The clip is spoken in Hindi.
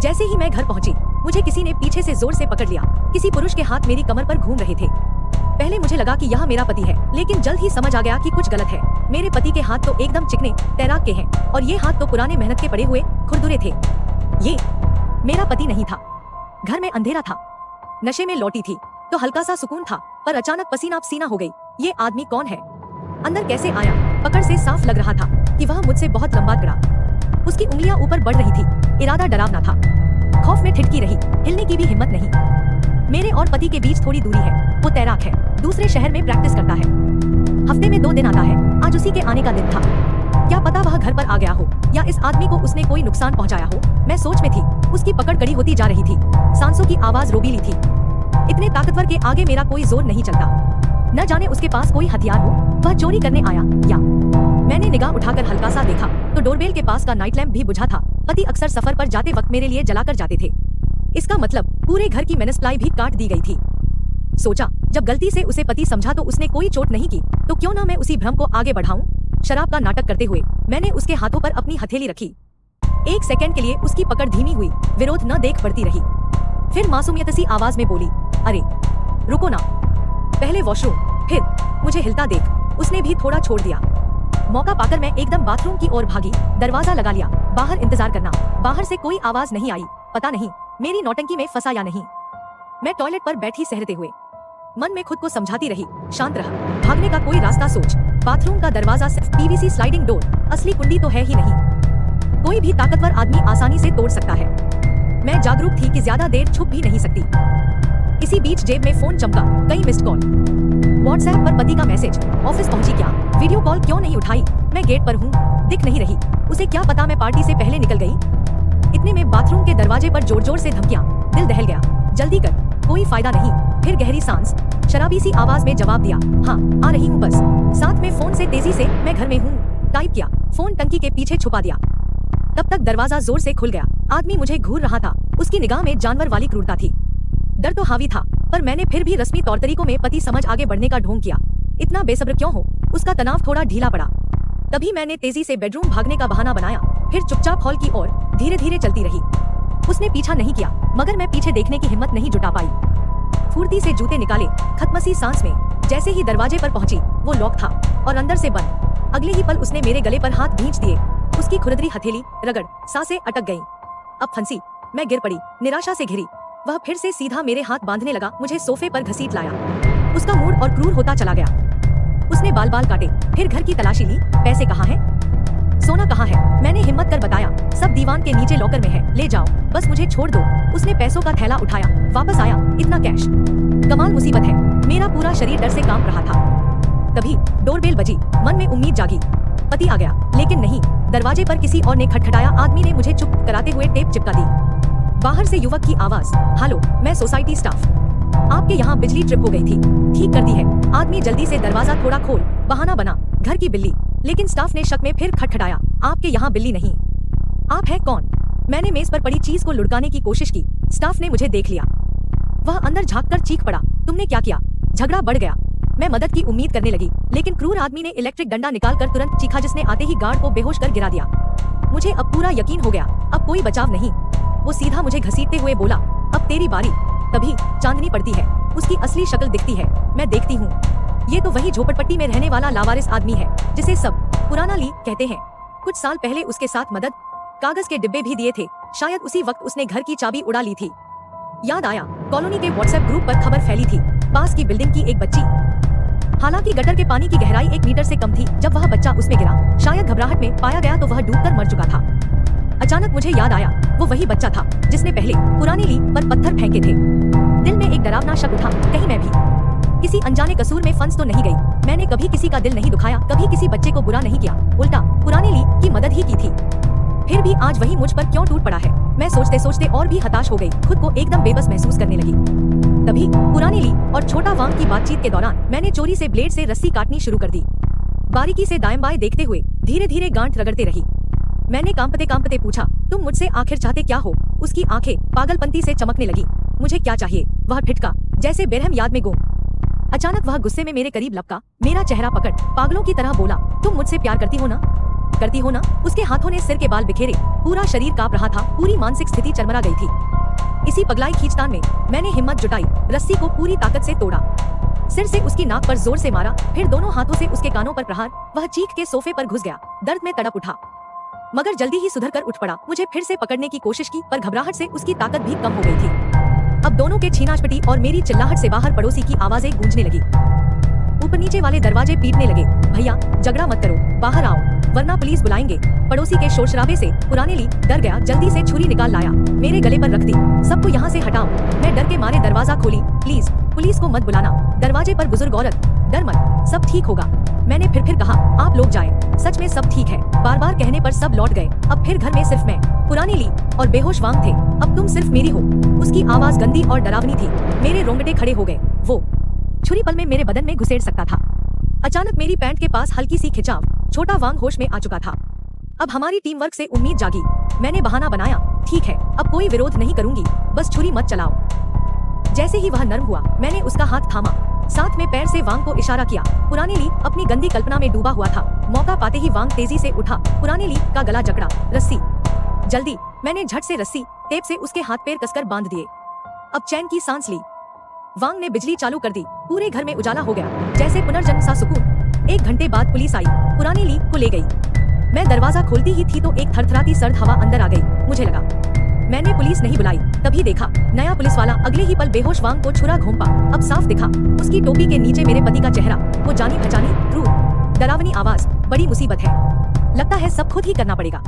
जैसे ही मैं घर पहुंची, मुझे किसी ने पीछे से जोर से पकड़ लिया। किसी पुरुष के हाथ मेरी कमर पर घूम रहे थे। पहले मुझे लगा कि यह मेरा पति है, लेकिन जल्द ही समझ आ गया कि कुछ गलत है। मेरे पति के हाथ तो एकदम चिकने तैराक के हैं और ये हाथ तो पुराने मेहनत के पड़े हुए खुरदुरे थे। ये मेरा पति नहीं था। घर में अंधेरा था, नशे में लौटी थी तो हल्का सा सुकून था, पर अचानक पसीना पसीना हो गई। ये आदमी कौन है? अंदर कैसे आया? पकड़ से साफ लग रहा था कि वह मुझसे बहुत लंबा गिरा। उसकी उंगलियां ऊपर बढ़ रही थी। इरादा डरावना था। खौफ में ठिठकी रही, हिलने की भी हिम्मत नहीं। मेरे और पति के बीच थोड़ी दूरी है। वो तैराक है, दूसरे शहर में प्रैक्टिस करता है। हफ्ते में 2 दिन आता है। आज उसी के आने का दिन था। क्या पता वह घर पर आ गया हो या इस आदमी को उसने कोई नुकसान पहुंचाया हो। मैं सोच में थी। उसकी पकड़ कड़ी होती जा रही थी। सांसों की आवाज रोबीली थी। इतने ताकतवर के आगे मेरा कोई जोर नहीं चलता। न जाने उसके पास कोई हथियार हो। वह चोरी करने आया या? मैंने निगाह उठाकर हल्का सा देखा तो डोरबेल के पास का नाइट लैंप भी बुझा था। पति अक्सर सफर पर जाते वक्त मेरे लिए जलाकर जाते थे। इसका मतलब पूरे घर की मेन सप्लाई भी काट दी गई थी। सोचा, जब गलती से उसे पति समझा तो उसने कोई चोट नहीं की, तो क्यों ना मैं उसी भ्रम को आगे बढ़ाऊं। शराब का नाटक करते हुए मैंने उसके हाथों पर अपनी हथेली रखी। 1 सेकंड के लिए उसकी पकड़ धीमी हुई, विरोध न देख बढ़ती रही। फिर मासूमियत सी आवाज में बोली, अरे रुको ना, पहले वॉशरूम, फिर मुझे हिलता देख उसने भी थोड़ा छोड़ दिया। मौका पाकर मैं एकदम बाथरूम की ओर भागी। दरवाजा लगा लिया। बाहर इंतजार करना। बाहर से कोई आवाज नहीं आई। पता नहीं मेरी नौटंकी में फंसा या नहीं। मैं टॉयलेट पर बैठी सहरते हुए मन में खुद को समझाती रही, शांत रह, भागने का कोई रास्ता सोच। बाथरूम का दरवाजा सिर्फ पीवीसी स्लाइडिंग डोर, असली कुंडी तो है ही नहीं। कोई भी ताकतवर आदमी आसानी से तोड़ सकता है। मैं जागरूक थी कि ज्यादा देर छुप भी नहीं सकती। इसी बीच जेब में फोन चमका। कई मिस्ड कॉल। व्हाट्सएप पर पति का मैसेज, ऑफिस पहुंची क्या, वीडियो कॉल क्यों नहीं उठाई, मैं गेट पर हूँ, दिख नहीं रही। उसे क्या पता मैं पार्टी से पहले निकल गई। इतने में बाथरूम के दरवाजे पर जोर जोर से धमकियां। दिल दहल गया। जल्दी कर, कोई फायदा नहीं। फिर गहरी सांस। शराबी सी आवाज में जवाब दिया, हाँ आ रही हूँ बस। साथ में फोन से तेजी से, मैं घर में हूँ, टाइप किया। फोन टंकी के पीछे छुपा दिया। तब तक दरवाजा जोर से खुल गया। आदमी मुझे घूर रहा था। उसकी निगाह में जानवर वाली क्रूरता थी। डर तो हावी था, पर मैंने फिर भी रस्मी तौर तरीकों में पति समझ आगे बढ़ने का ढोंग किया। इतना बेसब्र क्यों हो? उसका तनाव थोड़ा ढीला पड़ा। तभी मैंने तेजी से बेडरूम भागने का बहाना बनाया। फिर चुपचाप हॉल की ओर धीरे धीरे चलती रही। उसने पीछा नहीं किया, मगर मैं पीछे देखने की हिम्मत नहीं जुटा पाई। फुर्ती से जूते निकाले, खतमसी सांस में। जैसे ही दरवाजे पर पहुंची, वो लॉक था और अंदर से बंद। अगले ही पल उसने मेरे गले पर हाथ भींच दिए। उसकी खुरदरी हथेली, रगड़, सांसें अटक गईं। अब फंसी। मैं गिर पड़ी, निराशा से घिरी। वह फिर से सीधा मेरे हाथ बांधने लगा, मुझे सोफे पर घसीट लाया। उसका मूड और क्रूर होता चला गया। उसने बाल बाल काटे, फिर घर की तलाशी ली। पैसे कहाँ हैं? सोना कहाँ है? मैंने हिम्मत कर बताया, सब दीवान के नीचे लॉकर में है, ले जाओ, बस मुझे छोड़ दो। उसने पैसों का थैला उठाया, वापस आया, इतना कैश? कमाल मुसीबत है। मेरा पूरा शरीर डर से कांप रहा था। तभी डोरबेल बजी। मन में उम्मीद जागी, पति आ गया, लेकिन नहीं। दरवाजे पर किसी और ने खटखटाया। आदमी ने मुझे चुप कराते हुए टेप चिपका दी। बाहर से युवक की आवाज, हेलो, मैं सोसाइटी स्टाफ, आपके यहाँ बिजली ट्रिप हो गई थी, ठीक कर दी है। आदमी जल्दी से दरवाजा थोड़ा खोल। बहाना बना, घर की बिल्ली। लेकिन स्टाफ ने शक में फिर खटखटाया, आपके यहाँ बिल्ली नहीं। आप है कौन? मैंने मेज पर पड़ी चीज को लुढ़काने की कोशिश की। स्टाफ ने मुझे देख लिया। वह अंदर झांककर चीख पड़ा, तुमने क्या किया? झगड़ा बढ़ गया। मैं मदद की उम्मीद करने लगी, लेकिन क्रूर आदमी ने इलेक्ट्रिक डंडा निकालकर तुरंत चीखा, जिसने आते ही गार्ड को बेहोश कर गिरा दिया। मुझे अब पूरा यकीन हो गया, अब कोई बचाव नहीं। वो सीधा मुझे घसीटते हुए बोला, अब तेरी बारी। तभी चांदनी पड़ती है, उसकी असली शक्ल दिखती है। मैं देखती हूँ, ये तो वही झोपड़पट्टी में रहने वाला लावारिस आदमी है, जिसे सब पुराना ली कहते हैं। कुछ साल पहले उसके साथ मदद, कागज के डिब्बे भी दिए थे। शायद उसी वक्त उसने घर की चाबी उड़ा ली थी। याद आया, कॉलोनी के व्हाट्सएप ग्रुप पर खबर फैली थी, पास की बिल्डिंग की एक बच्ची। हालांकि गटर के पानी की गहराई 1 मीटर से कम थी। जब वह बच्चा उसमें गिरा, शायद घबराहट में पाया गया तो वह डूबकर मर चुका था। अचानक मुझे याद आया, वो वही बच्चा था जिसने पहले पुरानी ली पर पत्थर फेंके थे। दिल में एक डरावना शक उठा, कहीं मैं भी किसी अनजाने कसूर में फंस तो नहीं गई। मैंने कभी किसी का दिल नहीं दुखाया, कभी किसी बच्चे को बुरा नहीं किया, उल्टा पुरानी ली की मदद ही की थी। फिर भी आज वही मुझ पर क्यों टूट पड़ा है? मैं सोचते सोचते और भी हताश हो गई, खुद को एकदम बेबस महसूस करने लगी। तभी पुरानी ली और छोटा वांग की बातचीत के दौरान मैंने चोरी से ब्लेड से रस्सी काटनी शुरू कर दी। बारीकी से दाएं बाएं देखते हुए धीरे धीरे गांठ रगड़ते रही। मैंने कांपते कांपते पूछा, तुम मुझसे आखिर चाहते क्या हो? उसकी आंखें पागलपंती से चमकने लगी। मुझे क्या चाहिए? वह ठिठका, जैसे बेरहम याद में गुम। अचानक वह गुस्से में मेरे करीब लपका, मेरा चेहरा पकड़ पागलों की तरह बोला, तुम मुझसे प्यार करती हो ना? करती हो ना। उसके हाथों ने सिर के बाल बिखेरे, पूरा शरीर कांप रहा था, पूरी मानसिक स्थिति चरमरा गई थी। इसी पगलाई खींचतान में मैंने हिम्मत जुटाई, रस्सी को पूरी ताकत से तोड़ा, सिर से उसकी नाक पर जोर से मारा, फिर दोनों हाथों से उसके कानों पर प्रहार। वह चीख के सोफे पर घुस गया, दर्द में तड़प उठा, मगर जल्दी ही सुधर कर उठ पड़ा। मुझे फिर से पकड़ने की कोशिश की, पर घबराहट से उसकी ताकत भी कम हो गई थी। अब दोनों के छीनाछपटी और मेरी चिल्लाहट से बाहर पड़ोसी की आवाजें गूंजने लगी। ऊपर नीचे वाले दरवाजे पीटने लगे। भैया झगड़ा मत करो, बाहर आओ वरना पुलिस बुलाएंगे। पड़ोसी के शोर शराबे से पुराने ली डर गया, जल्दी से छुरी निकाल लाया, मेरे गले पर रख दी। सबको यहाँ से हटाओ। मैं डर के मारे दरवाजा खोली। प्लीज पुलिस को मत बुलाना। दरवाजे पर बुजुर्ग औरत, डर मत, सब ठीक होगा। मैंने फिर कहा, आप लोग जाएं। सच में सब ठीक है। बार बार कहने पर सब लौट गए। अब फिर घर में सिर्फ मैं, पुरानी ली और बेहोश वांग थे। अब तुम सिर्फ मेरी हो। उसकी आवाज गंदी और डरावनी थी। मेरे रोंगटे खड़े हो गए। वो छुरी पल में मेरे बदन में घुसेड़ सकता था। अचानक मेरी पैंट के पास हल्की सी खिंचाव, छोटा वांग होश में आ चुका था। अब हमारी टीम वर्क से उम्मीद जागी। मैंने बहाना बनाया, ठीक है अब कोई विरोध नहीं करूंगी, बस छुरी मत चलाओ। जैसे ही वह नर्म हुआ, मैंने उसका हाथ थामा, साथ में पैर से वांग को इशारा किया। पुरानी ली अपनी गंदी कल्पना में डूबा हुआ था। मौका पाते ही वांग तेजी से उठा, पुरानी ली का गला जकड़ा। रस्सी जल्दी। मैंने झट से रस्सी टेप से उसके हाथ पैर कसकर बांध दिए। अब चैन की सांस ली। वांग ने बिजली चालू कर दी, पूरे घर में उजाला हो गया, जैसे पुनर्जन्म सा सुकून। 1 घंटे बाद पुलिस आई, पुरानी ली को ले गई। मैं दरवाजा खोलती ही थी तो एक थरथराती सर्द हवा अंदर आ गई। मुझे लगा मैंने पुलिस नहीं बुलाई, तभी देखा नया पुलिस वाला अगले ही पल बेहोश वांग को छुरा घोंपा। अब साफ दिखा उसकी टोपी के नीचे मेरे पति का चेहरा, वो जानी पहचानी, क्रूर, डरावनी आवाज। बड़ी मुसीबत है, लगता है सब खुद ही करना पड़ेगा।